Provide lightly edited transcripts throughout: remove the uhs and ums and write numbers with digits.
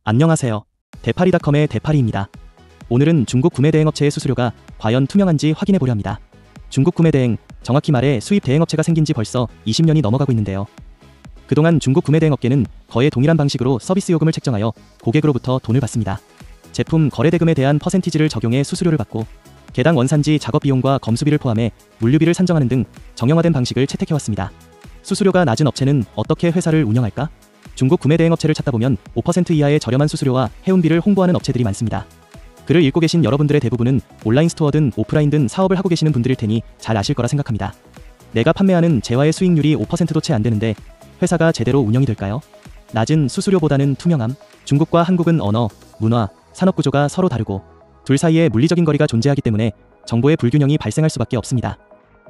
안녕하세요. 대파리닷컴의 대파리입니다. 오늘은 중국 구매 대행업체의 수수료가 과연 투명한지 확인해 보려 합니다. 중국 구매 대행, 정확히 말해 수입 대행업체가 생긴 지 벌써 20년이 넘어가고 있는데요. 그동안 중국 구매 대행업계는 거의 동일한 방식으로 서비스 요금을 책정하여 고객으로부터 돈을 받습니다. 제품 거래 대금에 대한 퍼센티지를 적용해 수수료를 받고 개당 원산지 작업 비용과 검수비를 포함해 물류비를 산정하는 등 정형화된 방식을 채택해왔습니다. 수수료가 낮은 업체는 어떻게 회사를 운영할까? 중국 구매 대행업체를 찾다 보면 5% 이하의 저렴한 수수료와 해운비를 홍보하는 업체들이 많습니다. 글을 읽고 계신 여러분들의 대부분은 온라인 스토어든 오프라인든 사업을 하고 계시는 분들일 테니 잘 아실 거라 생각합니다. 내가 판매하는 재화의 수익률이 5%도 채 안 되는데 회사가 제대로 운영이 될까요? 낮은 수수료보다는 투명함. 중국과 한국은 언어, 문화, 산업 구조가 서로 다르고 둘 사이에 물리적인 거리가 존재하기 때문에 정보의 불균형이 발생할 수밖에 없습니다.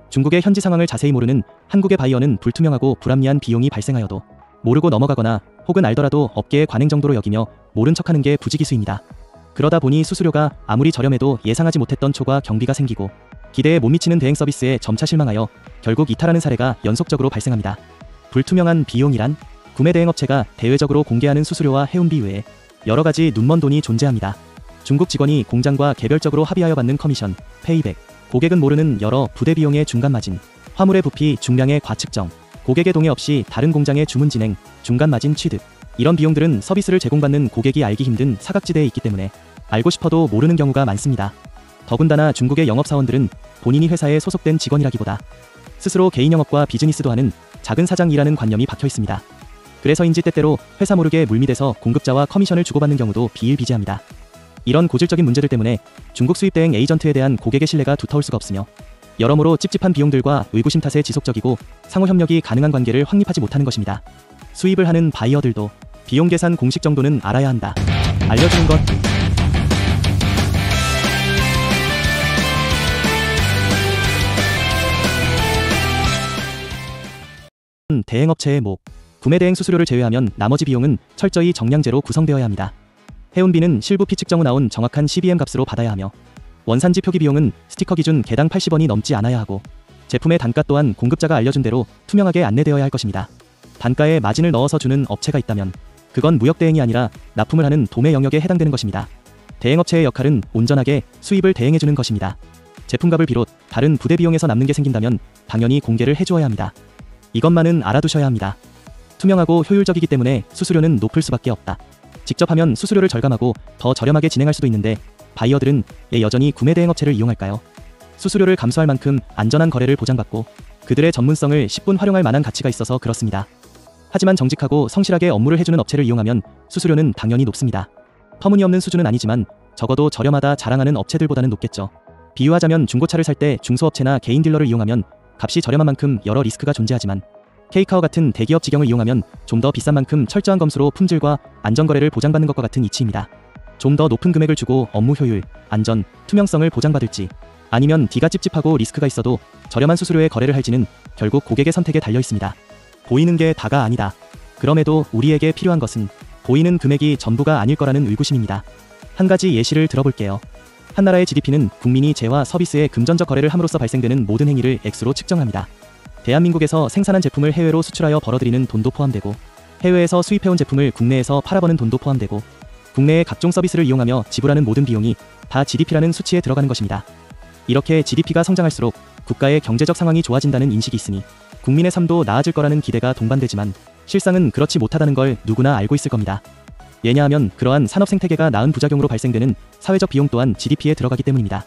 중국의 현지 상황을 자세히 모르는 한국의 바이어는 불투명하고 불합리한 비용이 발생하여도 모르고 넘어가거나 혹은 알더라도 업계의 관행 정도로 여기며 모른 척하는 게 부지기수입니다. 그러다 보니 수수료가 아무리 저렴해도 예상하지 못했던 초과 경비가 생기고 기대에 못 미치는 대행 서비스에 점차 실망하여 결국 이탈하는 사례가 연속적으로 발생합니다. 불투명한 비용이란 구매 대행업체가 대외적으로 공개하는 수수료와 해운비 외에 여러 가지 눈먼 돈이 존재합니다. 중국 직원이 공장과 개별적으로 합의하여 받는 커미션, 페이백, 고객은 모르는 여러 부대 비용의 중간 마진, 화물의 부피, 중량의 과측정, 고객의 동의 없이 다른 공장의 주문 진행, 중간 마진 취득, 이런 비용들은 서비스를 제공받는 고객이 알기 힘든 사각지대에 있기 때문에 알고 싶어도 모르는 경우가 많습니다. 더군다나 중국의 영업사원들은 본인이 회사에 소속된 직원이라기보다 스스로 개인 영업과 비즈니스도 하는 작은 사장이라는 관념이 박혀 있습니다. 그래서인지 때때로 회사 모르게 물밑에서 공급자와 커미션을 주고받는 경우도 비일비재합니다. 이런 고질적인 문제들 때문에 중국 수입 대행 에이전트에 대한 고객의 신뢰가 두터울 수가 없으며 여러모로 찝찝한 비용들과 의구심 탓에 지속적이고 상호 협력이 가능한 관계를 확립하지 못하는 것입니다. 수입을 하는 바이어들도 비용 계산 공식 정도는 알아야 한다. 알려주는 것. 대행업체의 목. 구매 대행 수수료를 제외하면 나머지 비용은 철저히 정량제로 구성되어야 합니다. 해운비는 실부 피 측정 후 나온 정확한 CBM 값으로 받아야 하며 원산지 표기 비용은 스티커 기준 개당 80원이 넘지 않아야 하고 제품의 단가 또한 공급자가 알려준 대로 투명하게 안내되어야 할 것입니다. 단가에 마진을 넣어서 주는 업체가 있다면 그건 무역 대행이 아니라 납품을 하는 도매 영역에 해당되는 것입니다. 대행업체의 역할은 온전하게 수입을 대행해주는 것입니다. 제품값을 비롯 다른 부대 비용에서 남는 게 생긴다면 당연히 공개를 해주어야 합니다. 이것만은 알아두셔야 합니다. 투명하고 효율적이기 때문에 수수료는 높을 수밖에 없다. 직접 하면 수수료를 절감하고 더 저렴하게 진행할 수도 있는데 바이어들은 여전히 구매 대행업체를 이용할까요? 수수료를 감수할 만큼 안전한 거래를 보장받고 그들의 전문성을 10분 활용할 만한 가치가 있어서 그렇습니다. 하지만 정직하고 성실하게 업무를 해주는 업체를 이용하면 수수료는 당연히 높습니다. 터무니없는 수준은 아니지만 적어도 저렴하다 자랑하는 업체들보다는 높겠죠. 비유하자면 중고차를 살 때 중소업체나 개인 딜러를 이용하면 값이 저렴한 만큼 여러 리스크가 존재하지만 케이카오 같은 대기업 직영을 이용하면 좀 더 비싼 만큼 철저한 검수로 품질과 안전거래를 보장받는 것과 같은 이치입니다. 좀 더 높은 금액을 주고 업무 효율, 안전, 투명성을 보장받을지 아니면 D가 찝찝하고 리스크가 있어도 저렴한 수수료에 거래를 할지는 결국 고객의 선택에 달려 있습니다. 보이는 게 다가 아니다. 그럼에도 우리에게 필요한 것은 보이는 금액이 전부가 아닐 거라는 의구심입니다. 한 가지 예시를 들어볼게요. 한 나라의 GDP는 국민이 재화 서비스의 금전적 거래를 함으로써 발생되는 모든 행위를 액수로 측정합니다. 대한민국에서 생산한 제품을 해외로 수출하여 벌어들이는 돈도 포함되고 해외에서 수입해온 제품을 국내에서 팔아버는 돈도 포함되고 국내의 각종 서비스를 이용하며 지불하는 모든 비용이 다 GDP라는 수치에 들어가는 것입니다. 이렇게 GDP가 성장할수록 국가의 경제적 상황이 좋아진다는 인식이 있으니 국민의 삶도 나아질 거라는 기대가 동반되지만 실상은 그렇지 못하다는 걸 누구나 알고 있을 겁니다. 왜냐하면 그러한 산업 생태계가 나은 부작용으로 발생되는 사회적 비용 또한 GDP에 들어가기 때문입니다.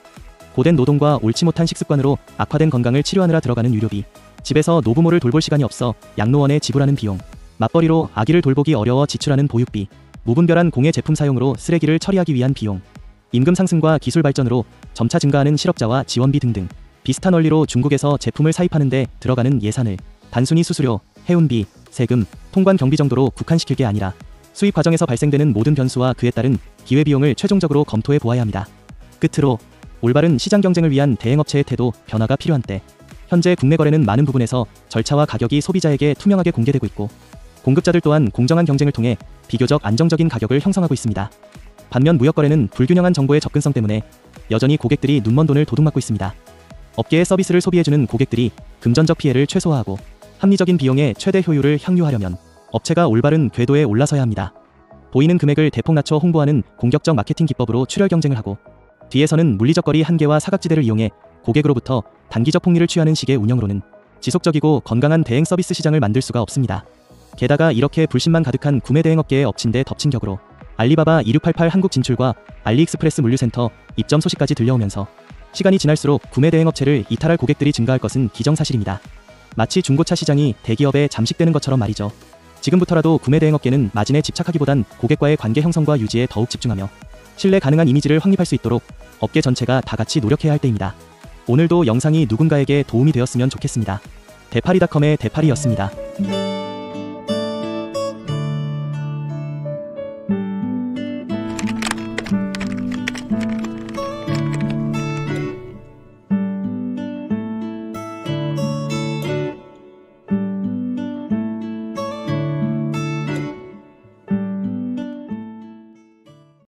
고된 노동과 옳지 못한 식습관으로 악화된 건강을 치료하느라 들어가는 유료비, 집에서 노부모를 돌볼 시간이 없어 양로원에 지불하는 비용, 맞벌이로 아기를 돌보기 어려워 지출하는 보육비, 무분별한 공해 제품 사용으로 쓰레기를 처리하기 위한 비용, 임금 상승과 기술 발전으로 점차 증가하는 실업자와 지원비 등등 비슷한 원리로 중국에서 제품을 사입하는 데 들어가는 예산을 단순히 수수료, 해운비, 세금, 통관 경비 정도로 국한시킬 게 아니라 수입 과정에서 발생되는 모든 변수와 그에 따른 기회비용을 최종적으로 검토해 보아야 합니다. 끝으로 올바른 시장 경쟁을 위한 대행업체의 태도 변화가 필요한 때 현재 국내 거래는 많은 부분에서 절차와 가격이 소비자에게 투명하게 공개되고 있고 공급자들 또한 공정한 경쟁을 통해 비교적 안정적인 가격을 형성하고 있습니다. 반면 무역 거래는 불균형한 정보의 접근성 때문에 여전히 고객들이 눈먼 돈을 도둑맞고 있습니다. 업계의 서비스를 소비해주는 고객들이 금전적 피해를 최소화하고 합리적인 비용의 최대 효율을 향유하려면 업체가 올바른 궤도에 올라서야 합니다. 보이는 금액을 대폭 낮춰 홍보하는 공격적 마케팅 기법으로 출혈 경쟁을 하고, 뒤에서는 물리적 거리 한계와 사각지대를 이용해 고객으로부터 단기적 폭리를 취하는 식의 운영으로는 지속적이고 건강한 대행 서비스 시장을 만들 수가 없습니다. 게다가 이렇게 불신만 가득한 구매 대행 업계에 엎친 데 덮친 격으로 알리바바 2688 한국 진출과 알리익스프레스 물류센터 입점 소식까지 들려오면서 시간이 지날수록 구매 대행 업체를 이탈할 고객들이 증가할 것은 기정사실입니다. 마치 중고차 시장이 대기업에 잠식되는 것처럼 말이죠. 지금부터라도 구매 대행 업계는 마진에 집착하기보단 고객과의 관계 형성과 유지에 더욱 집중하며 신뢰 가능한 이미지를 확립할 수 있도록 업계 전체가 다 같이 노력해야 할 때입니다. 오늘도 영상이 누군가에게 도움이 되었으면 좋겠습니다. 대파리닷컴의 대파리였습니다.